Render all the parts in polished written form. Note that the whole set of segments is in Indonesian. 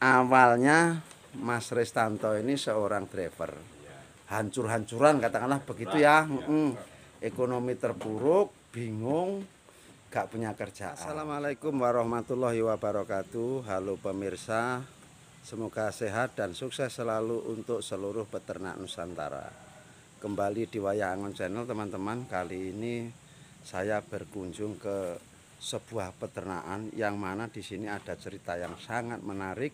awalnya Mas Restanto ini seorang driver. Hancur-hancuran katakanlah begitu ya. Ekonomi terpuruk, bingung, gak punya kerjaan. Assalamualaikum warahmatullahi wabarakatuh. Halo pemirsa, semoga sehat dan sukses selalu untuk seluruh peternak Nusantara. Kembali di Wayah Angon Channel teman-teman. Kali ini saya berkunjung ke sebuah peternakan yang mana di sini ada cerita yang sangat menarik.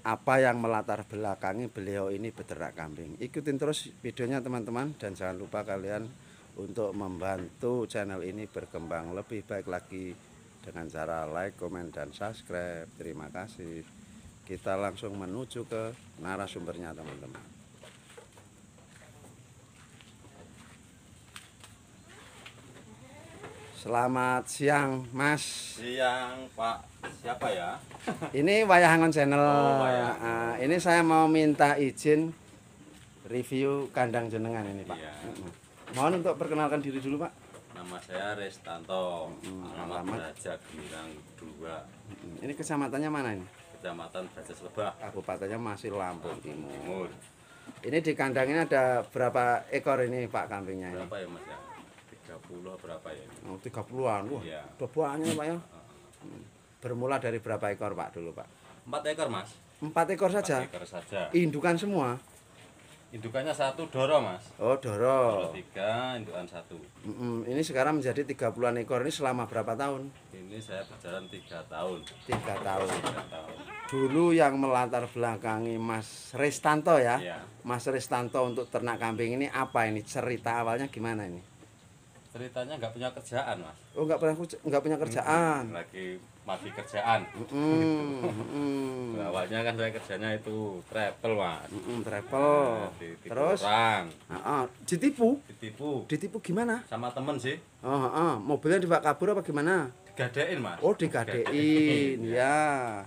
Apa yang melatar belakangi beliau ini beternak kambing. Ikutin terus videonya teman-teman, dan jangan lupa kalian untuk membantu channel ini berkembang lebih baik lagi dengan cara like, komen, dan subscribe. Terima kasih. Kita langsung menuju ke narasumbernya teman-teman. Selamat siang Mas. Siang Pak, siapa ya? Ini Wayah Angon Channel. Wayah. Ini saya mau minta izin review kandang jenengan ini Pak. Iya. Mohon untuk perkenalkan diri dulu Pak. Nama saya Restanto, alamat alamat. Braja Gemilang 2, Ini kecamatannya mana ini? Kecamatan Braja Lebah, Kabupatennya masih Lampung Timur. Timur. Ini di kandang ini ada berapa ekor ini Pak kambingnya ini? Berapa ya Mas ya? 30 berapa ya? Oh, 30-an. Wah, Iya. udah banyak Pak ya. Bermula dari berapa ekor Pak dulu Pak? 4 ekor Mas. 4 ekor saja. 4 ekor saja. Indukan semua. Indukannya 1 Doro Mas. Oh, Doro Doro. 3, indukan 1. Ini sekarang menjadi 30-an ekor ini selama berapa tahun? Ini saya berjalan 3 tahun. 3 tahun. 3 tahun. Dulu yang melatar belakangi Mas Restanto ya. Iya. Mas Restanto untuk ternak kambing ini apa ini? Cerita awalnya gimana ini? Ceritanya nggak punya kerjaan Mas. Oh, nggak punya kerjaan. Lagi mati kerjaan. Awalnya kan saya kerjanya itu travel Mas. Travel. Ditipu Terus? orang, Ditipu? ditipu Ditipu gimana? sama temen sih, Mobilnya dibawa kabur apa gimana? digadein Mas. Oh, digadein ya.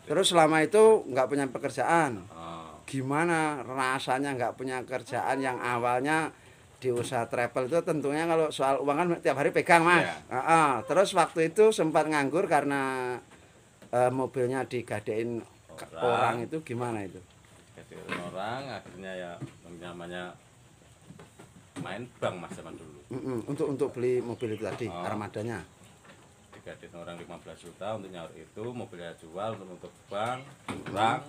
Terus selama itu nggak punya pekerjaan. Oh, Gimana rasanya nggak punya kerjaan yang awalnya di usaha travel itu tentunya kalau soal uang kan tiap hari pegang Mas. Iya. Terus waktu itu sempat nganggur karena mobilnya digadein orang itu gimana itu? digadein orang, akhirnya ya namanya main bank Mas zaman dulu. Untuk beli mobil itu tadi, Oh. armadanya. Digadein orang 15 juta untuk nyaur itu, mobilnya jual untuk bank, kurang,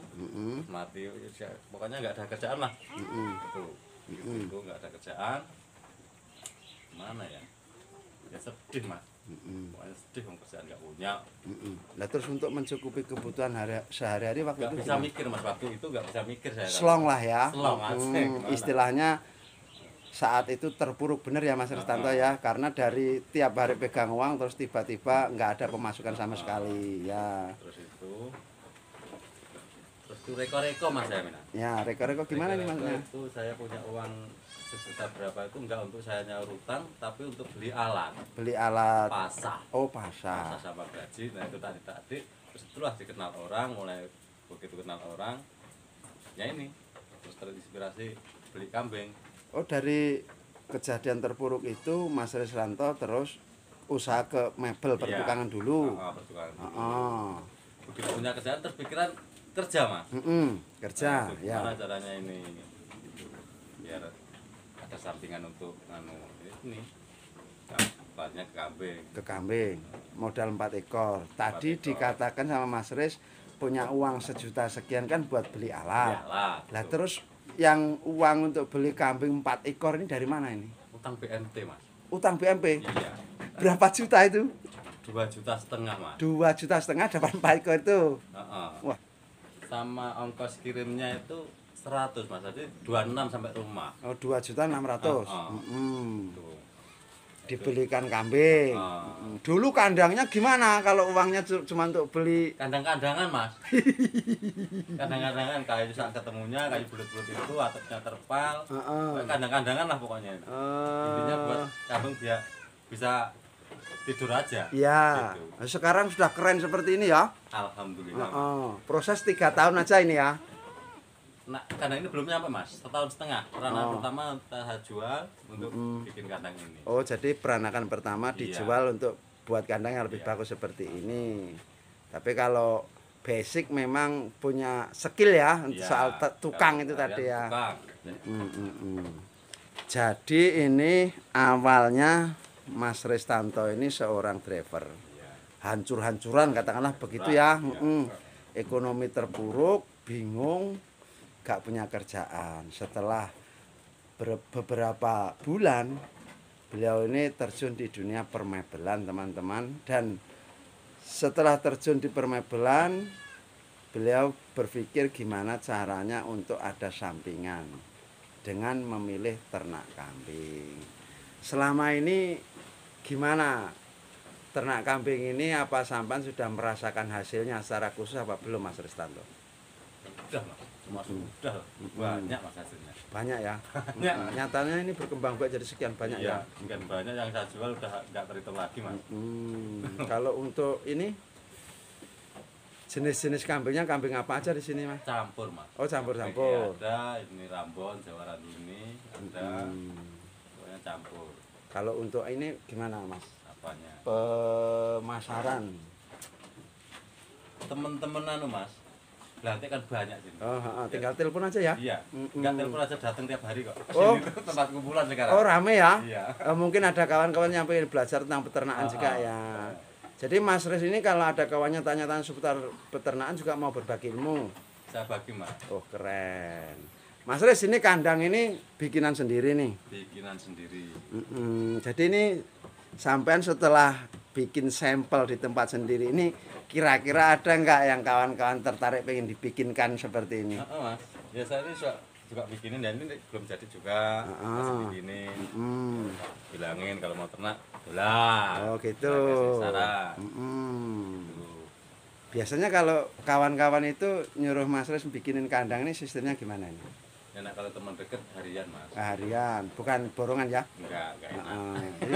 mati, ya, pokoknya nggak ada kerjaan lah. Itu nggak ada kerjaan, mana ya? Ya sedih Mas. Pokoknya sedih, kerjaan nggak punya. Nah, terus untuk mencukupi kebutuhan sehari-hari waktu Nggak itu bisa gimana? mikir Mas, waktu itu nggak bisa mikir saya. Slong lah ya. Slong aja, gimana? Istilahnya saat itu terpuruk bener ya Mas Restanto ya, karena dari tiap hari pegang uang terus tiba-tiba nggak ada pemasukan sama sekali ya. Terus itu reko-reko Mas saya minat. Ya, reko-reko gimana nih Reko-reko Mas? itu saya punya uang sejuta berapa itu enggak untuk saya nyaur utang, tapi untuk beli alat Beli alat. pasah. Oh, pasar. Pasah sama gaji. Nah itu tadi terus itulah dikenal orang, mulai begitu kenal orang ya ini terus terinspirasi beli kambing. Oh, dari kejadian terpuruk itu Mas Restanto terus usaha ke mebel pertukangan dulu. Pertukangan dulu. Oh. Begitu punya kerjaan terpikiran kerja Mas. Kerja Nah, itu ya. gimana caranya ini biar ada sampingan untuk ini banyak kambing. Ke kambing modal 4 ekor. Tadi 4 ekor. dikatakan sama Mas Res punya uang sejuta sekian kan buat beli alat. Iyalah, Lah tuh. terus yang uang untuk beli kambing 4 ekor ini dari mana ini? Utang BNT Mas. Utang BMP. Iya. Berapa juta itu? 2,5 juta Mas. 2,5 juta dapat 4 ekor itu. Heeh. Wah. Sama ongkos kirimnya itu 100 Mas. Jadi 26 sampai rumah. Oh, 2.600.000. Tuh. Dibelikan kambing. Dulu kandangnya gimana kalau uangnya cuma untuk beli? Kandang-kandangan Mas. Kandang-kandangan kayu saat ketemunya, kayu bulat-bulat itu atapnya terpal. Kandang-kandangan lah pokoknya. Intinya buat kambing biar bisa tidur aja. Ya, Gitu. sekarang sudah keren seperti ini ya. Alhamdulillah. Proses 3 tahun aja ini ya. Nah, kandang ini belum nyampe Mas, setahun setengah. Peranakan pertama kita jual untuk bikin kandang ini. Oh, jadi peranakan pertama Iya. dijual untuk buat kandang yang lebih bagus seperti ini. Tapi kalau basic memang punya skill ya, Iya, soal tukang itu kalian tadi ya. tukang. Jadi ini awalnya Mas Restanto ini seorang driver. Iya. Hancur-hancuran katakanlah begitu ya. Ekonomi terpuruk, bingung, gak punya kerjaan. Setelah beberapa bulan beliau ini terjun di dunia permebelan teman-teman, dan setelah terjun di permebelan beliau berpikir gimana caranya untuk ada sampingan dengan memilih ternak kambing. Selama ini gimana ternak kambing ini, apa sampan sudah merasakan hasilnya secara khusus apa belum Mas Restanto? Udah mas, termasuk udah banyak mas hasilnya. Banyak ya. Banyak. Nyatanya ini berkembang jadi sekian banyak Iya, ya. sekian banyak yang saya jual udah nggak terhitung lagi mas. Kalau untuk ini jenis-jenis kambingnya kambing apa aja di sini Mas? Campur mas. Oh campur-campur. Ada ini Rambon, Jawa Randuni, ada pokoknya campur. Kalau untuk ini gimana Mas? Apanya? Pemasaran. Temen-temen anu mas, berarti kan banyak sini. Tinggal telepon aja ya. Iya, nggak telepon aja datang tiap hari kok. Oh. Sini tuh tempat kumpulan sekarang. Oh rame ya? Iya. Mungkin ada kawan-kawan yang pengen belajar tentang peternakan juga ya. Jadi Mas Res ini kalau ada kawannya tanya-tanya seputar peternakan juga mau berbagi ilmu. Saya bagi mas. Oh keren. Mas Res ini kandang ini bikinan sendiri nih. Bikinan sendiri. Jadi ini sampean setelah bikin sampel di tempat sendiri ini, kira-kira ada nggak yang kawan-kawan tertarik pengen dibikinkan seperti ini? Mas, ya saya ini juga bikinin dan ini belum jadi juga. Masih bikinin. Bilangin kalau mau ternak, lah. Oh gitu. Kasih saran. Biasanya kalau kawan-kawan itu nyuruh Mas Res bikinin kandang ini sistemnya gimana ini? Enak kalau teman deket harian mas. Harian, bukan borongan ya? Enggak enak. Jadi,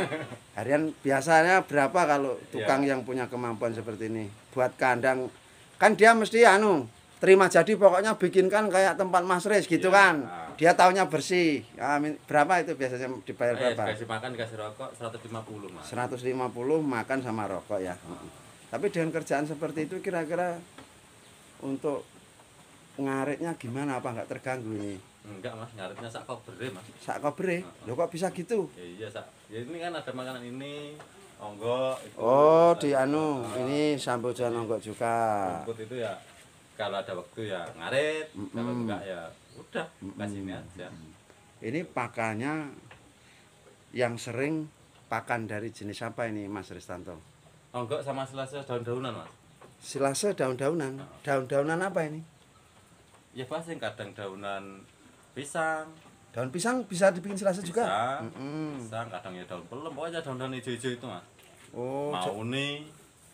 harian biasanya berapa kalau tukang yang punya kemampuan seperti ini buat kandang? Kan dia mesti terima jadi pokoknya bikinkan kayak tempat Mas Res gitu kan. Dia taunya bersih. Berapa itu biasanya dibayar berapa? Kasih makan, kasih rokok 150 mas. 150 makan sama rokok ya. Tapi dengan kerjaan seperti itu kira-kira untuk ngaritnya gimana, apa nggak terganggu ini? Enggak mas, ngaritnya sak kobere mas. Sak kobere? Loh kok bisa gitu? Ya, iya sak. Ya ini kan ada makanan ini, onggok. Itu, oh di ini sambujan onggok juga. Rumput itu ya kalau ada waktu ya ngarit, kalau enggak ya udah kasih ini aja. Ini pakannya yang sering pakan dari jenis apa ini Mas Restanto? Onggok sama selasa daun-daunan mas. Silase daun-daunan. Daun-daunan apa ini? Ya pasti kadang daunan pisang. Daun pisang bisa dibikin silase juga? Pisang, kadang ya daun pelem, pokoknya daun-daun hijau-hijau itu mas. Oh, Mauni.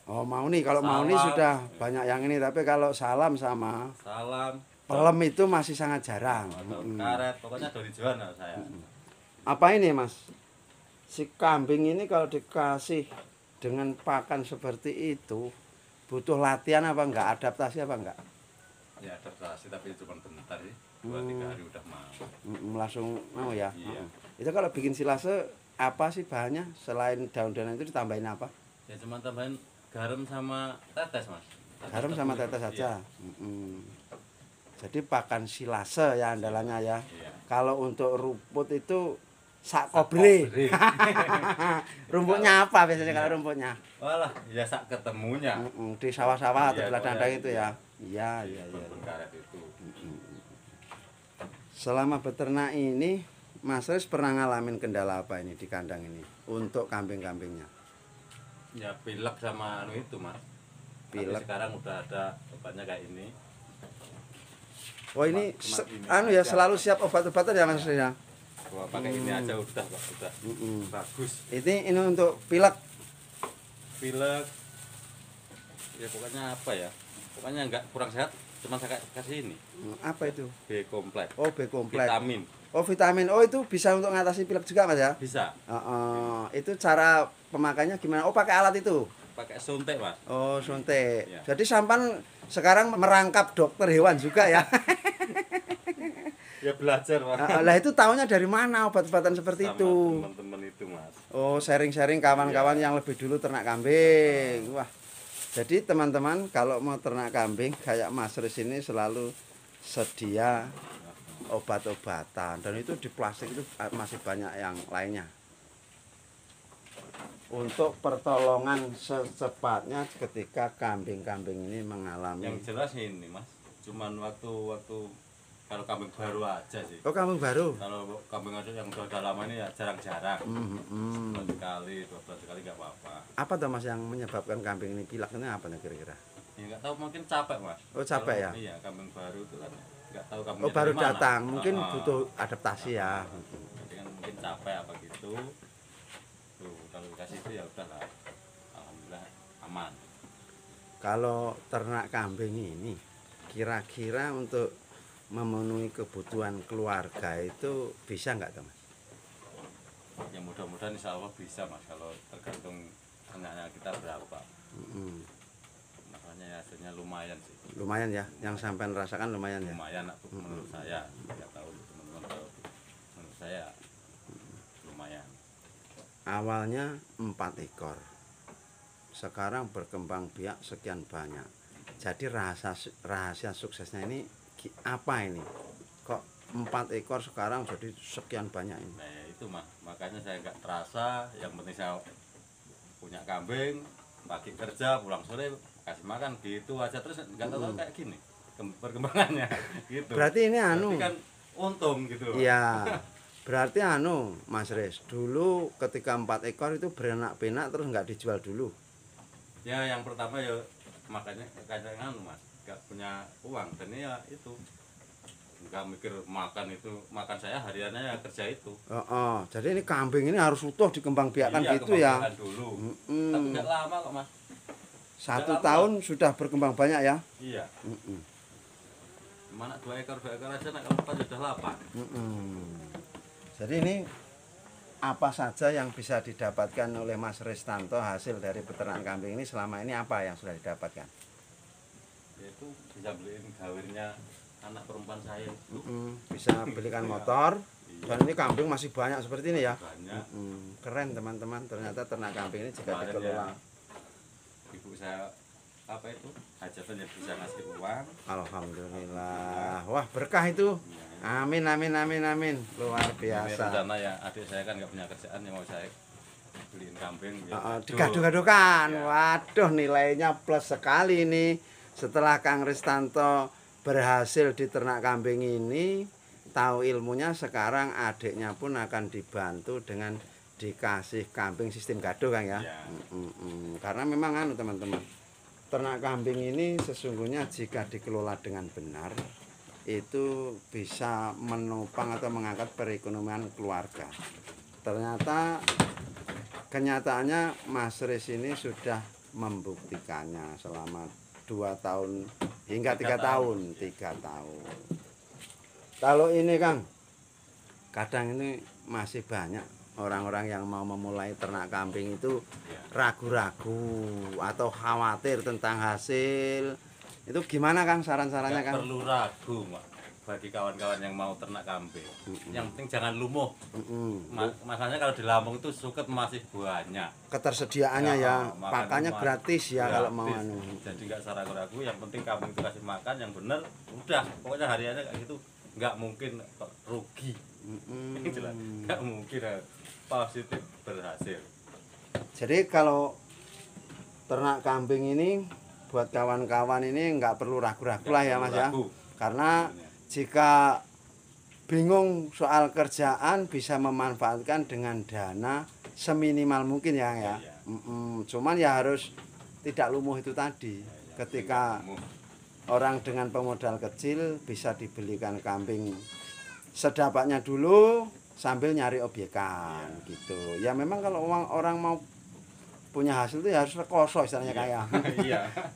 Oh Mauni, kalau Mauni sudah banyak yang ini, tapi kalau salam sama Salam. pelem itu masih sangat jarang. Daun karet, pokoknya daun hijauan saya. Apa ini Mas? Si kambing ini kalau dikasih dengan pakan seperti itu butuh latihan apa enggak? Adaptasi apa enggak? Ya adaptasi tapi cuma bentar sih. 2-3 hari udah mau. Langsung mau ya. Iya. Itu kalau bikin silase apa sih bahannya selain daun-daunan itu ditambahin apa? Ya cuma tambahin garam sama tetes mas. Garam sama tetes saja. Jadi pakan silase ya andalannya ya. Iya. Kalau untuk rumput itu sak kobre. Rumputnya apa biasanya kalau rumputnya? Walah, ya sak ketemunya. Di sawah-sawah atau Iya, di ladang-ladang itu iya. ya. Iya, iya, iya. Daun karet itu. Selama beternak ini, Mas Res pernah ngalamin kendala apa ini di kandang ini untuk kambing-kambingnya? Ya pilek sama anu itu mas. Pilek. Tapi sekarang udah ada obatnya kayak ini. Oh ini Cuma ini ya aja. selalu siap obat-obatan ya Mas Res ya? Gua pakai ini aja udah kok, udah. Bagus. Ini untuk pilek. Pilek. Ya pokoknya apa ya? Pokoknya enggak kurang sehat, cuma saya kasih ini. Apa itu? B kompleks. Oh B kompleks. Vitamin. Oh vitamin. Oh itu bisa untuk mengatasi pilek juga Mas ya? Bisa. Itu cara pemakainya gimana? Oh pakai alat itu? Pakai suntik mas. Oh suntik. Ya. Jadi sampan sekarang merangkap dokter hewan juga ya? Ya belajar mas. Lah itu tahunya dari mana obat-obatan seperti Sama itu? teman-teman itu mas. Oh sharing-sharing kawan-kawan yang lebih dulu ternak kambing. Wah. Jadi teman-teman kalau mau ternak kambing kayak Mas Riz ini selalu sedia obat-obatan, dan itu di plastik itu masih banyak yang lainnya. Untuk pertolongan secepatnya ketika kambing-kambing ini mengalami. Yang jelas ini Mas, cuman waktu kalau kambing baru aja sih. Oh, kambing baru. Kalau kambing yang udah lama ini ya jarang-jarang. Sekali, 12 kali nggak apa-apa. Apa tuh Mas yang menyebabkan kambing ini pilek ini apa nih kira-kira? Ya nggak tahu, mungkin capek Mas. Oh, capek ya? Iya, kambing baru itu kan nggak tahu kambing. Oh, baru datang, mungkin butuh adaptasi ya. Jadi kan mungkin capek apa gitu. Tuh, kalau dikasih itu ya udahlah. Alhamdulillah aman. Kalau ternak kambing ini kira-kira untuk memenuhi kebutuhan keluarga itu bisa nggak tuh Mas? Ya mudah-mudahan insya Allah bisa Mas, kalau tergantung ternaknya kita berapa. Makanya ya hasilnya lumayan sih. Lumayan ya, yang sampai rasakan lumayan ya. Lumayan menurut saya, nggak tahu teman-teman, kalau menurut saya lumayan. Awalnya 4 ekor, sekarang berkembang biak sekian banyak. Jadi rahasia suksesnya ini apa ini? Kok 4 ekor sekarang jadi sekian banyak ini? Nah ya itu mah, makanya saya nggak terasa. Yang penting saya punya kambing, pagi kerja pulang sore kasih makan gitu aja, terus nggak tahu kayak gini perkembangannya gitu. Berarti ini berarti kan untung gitu. Iya. Berarti Mas Riz, dulu ketika 4 ekor itu beranak pinak terus nggak dijual dulu? Ya yang pertama ya makanya kadang Mas nggak punya uang, dan ya itu nggak mikir makan, itu makan saya hariannya ya kerja itu. Jadi ini kambing ini harus utuh dikembangbiakkan iya, gitu ya? Dulu. Tapi nggak lama kok Mas. 1 tahun sudah berkembang banyak ya? Iya. Mana 2 ekor aja, nak kalau 4 sudah 8. Jadi ini apa saja yang bisa didapatkan oleh Mas Ristanto hasil dari peternakan kambing ini selama ini, apa yang sudah didapatkan? Yaitu bisa beliin gawirnya anak perempuan saya. Bisa belikan motor. Dan ini kambing masih banyak seperti ini ya? Banyak. Keren teman-teman, ternyata ternak kambing ini jika dikelola. Ibu saya apa itu hajatan ya bisa ngasih uang. Alhamdulillah, wah berkah itu. Amin amin amin amin, luar biasa. Ini rencana ya, adik saya kan nggak punya kerjaan, ya mau saya beliin kambing. Digadu-gadukan, waduh nilainya plus sekali ini. Setelah Kang Ristanto berhasil di ternak kambing ini, tahu ilmunya, sekarang adiknya pun akan dibantu dengan dikasih kambing sistem gado Kang ya. Karena memang teman-teman, ternak kambing ini sesungguhnya jika dikelola dengan benar itu bisa menopang atau mengangkat perekonomian keluarga. Ternyata kenyataannya Mas Riz ini sudah membuktikannya selama 2 tahun hingga 3 tahun. 3 tahun. Kalau ini Kang, kadang ini masih banyak orang-orang yang mau memulai ternak kambing itu ragu-ragu atau khawatir tentang hasil. Itu gimana Kang saran-sarannya Kang? Perlu ragu Mak, bagi kawan-kawan yang mau ternak kambing. Yang penting jangan lumuh. Masalahnya kalau di Lampung itu suket masih banyak. Ketersediaannya ya, pakannya gratis ya kalau mau Jadi nggak usah ragu-ragu, yang penting kambing itu kasih makan yang bener, udah pokoknya hariannya kayak gitu. Nggak mungkin rugi. Nggak mungkin positif berhasil. Jadi kalau ternak kambing ini buat kawan-kawan ini nggak perlu ragu-ragu lah ya Mas ya. Karena jika bingung soal kerjaan bisa memanfaatkan dengan dana seminimal mungkin ya. Cuman ya harus tidak lumuh itu tadi. Ketika orang dengan pemodal kecil bisa dibelikan kambing sedapatnya dulu sambil nyari obyekan gitu. Ya memang kalau orang mau punya hasil itu ya harus rekoso istilahnya kayak.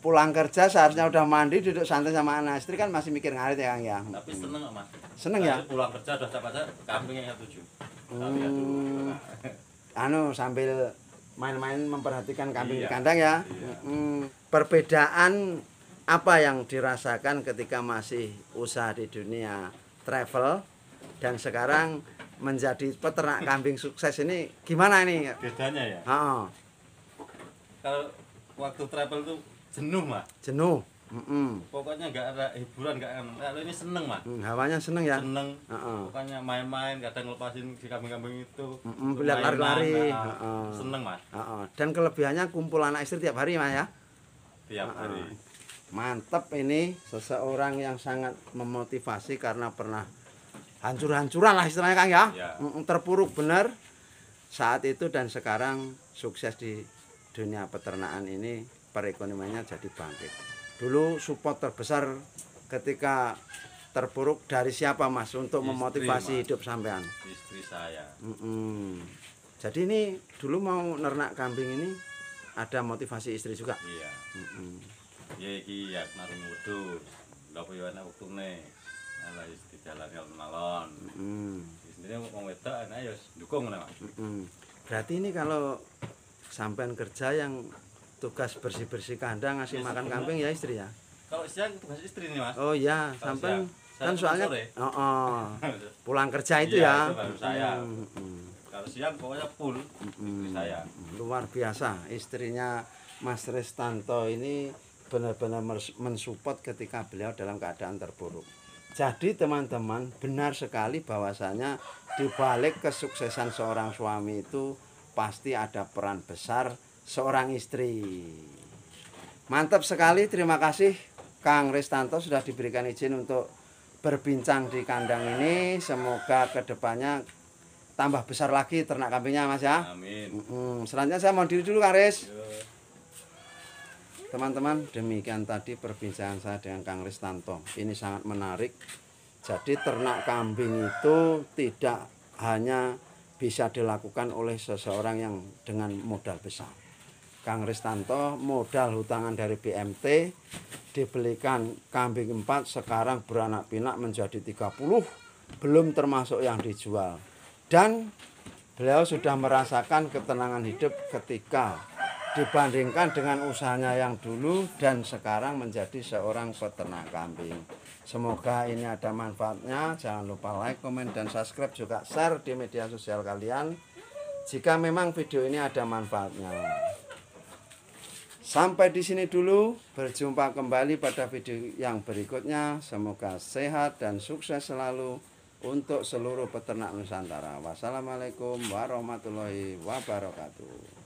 Pulang kerja seharusnya udah mandi, duduk santai sama anak istri, kan masih mikir ngarit ya Kang ya. Tapi seneng Mas. Seneng ya? Pulang kerja udah dapat kambing yang 7. Sambil main-main memperhatikan kambing di kandang ya. Perbedaan apa yang dirasakan ketika masih usaha di dunia travel dan sekarang menjadi peternak kambing sukses ini gimana ini? Bedanya ya? Kalau waktu travel tuh jenuh mah. Jenuh. Pokoknya nggak ada hiburan, nggak kan. Kalau ini seneng mah. Hawanya seneng ya. Seneng. Pokoknya main-main, kadang lepasin si kambing-kambing itu. Lihat lari-lari. Seneng mas. Dan kelebihannya kumpul anak istri tiap hari mas ya. Tiap hari. Mantap, ini seseorang yang sangat memotivasi karena pernah hancur-hancuran lah istilahnya Kang ya. Terpuruk benar saat itu dan sekarang sukses di dunia peternakan ini, perekonomiannya jadi bangkit. Dulu support terbesar ketika terpuruk dari siapa mas untuk memotivasi mas. Hidup sampean? Istri saya. Jadi ini dulu mau nernak kambing ini ada motivasi istri juga? Iya. Ya iki ya naring wedhus. Lha apa yo ana wektune. Ala istri jalan alon-alon. Isine wong wedok ana yo ndukung ngono mas. Berarti ini kalau sampean kerja yang tugas bersih-bersih kandang, ngasih makan kambing ya istri ya? Kalau siang tugas istri nih mas. Oh iya, sampean kan soalnya pulang kerja itu iya, ya. Itu baru saya. Kalau siang pokoknya full istri saya. Luar biasa, istrinya Mas Restanto ini benar-benar mensupport ketika beliau dalam keadaan terpuruk. Jadi teman-teman, benar sekali bahwasanya di balik kesuksesan seorang suami itu pasti ada peran besar seorang istri. Mantap sekali, terima kasih Kang Restanto sudah diberikan izin untuk berbincang di kandang ini. Semoga kedepannya tambah besar lagi ternak kambingnya mas ya. Amin. Selanjutnya saya mau diri dulu Kang Res. Teman-teman, demikian tadi perbincangan saya dengan Kang Restanto. Ini sangat menarik. Jadi ternak kambing itu tidak hanya bisa dilakukan oleh seseorang yang dengan modal besar. Kang Restanto modal hutangan dari BMT, dibelikan kambing 4, sekarang beranak pinak menjadi 30, belum termasuk yang dijual. Dan beliau sudah merasakan ketenangan hidup ketika dibandingkan dengan usahanya yang dulu dan sekarang menjadi seorang peternak kambing. Semoga ini ada manfaatnya. Jangan lupa like, komen, dan subscribe, juga share di media sosial kalian jika memang video ini ada manfaatnya. Sampai di sini dulu, berjumpa kembali pada video yang berikutnya. Semoga sehat dan sukses selalu untuk seluruh peternak Nusantara. Wassalamualaikum warahmatullahi wabarakatuh.